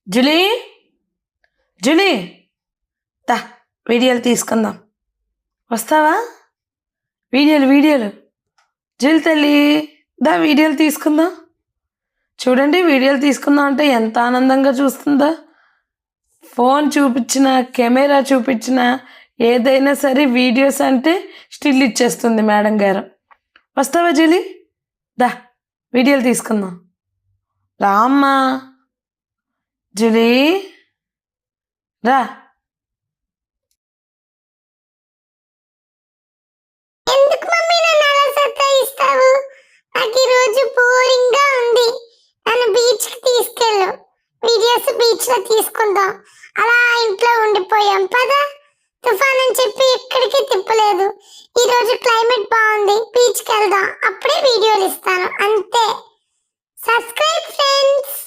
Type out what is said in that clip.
జులీ జులీ దా వీడియోలు తీసుకుందాం. వస్తావా? వీడియోలు జులి తల్లి దా వీడియోలు తీసుకుందాం. చూడండి, వీడియోలు తీసుకుందాం అంటే ఎంత ఆనందంగా చూస్తుందో. ఫోన్ చూపించిన, కెమెరా చూపించిన, ఏదైనా సరే వీడియోస్ అంటే స్టిల్ ఇచ్చేస్తుంది మేడం గారు. వస్తావా జులి? దా వీడియోలు తీసుకుందాం. రామ్మా జులీ, రా. ఎందుకు మమ్మీ నన్ను అలా సతాయిస్తావు? నాకు ఈ రోజు బోరింగ్ గా ఉంది. నన్ను బీచ్ కి తీసుకెళ్ళు. వీడియోస్ బీచ్ లో తీసుకుందాం. అలా ఇంట్లో ఉండిపోయాం. పదా, తుఫాన్ అని చెప్పి ఎక్కడికి తిప్పలేదు. ఈ రోజు క్లైమేట్ బాగుంది, బీచ్ కి వెళ్దాం. అప్పుడే వీడియోలు ఇస్తాను. అంతే. Subscribe friends.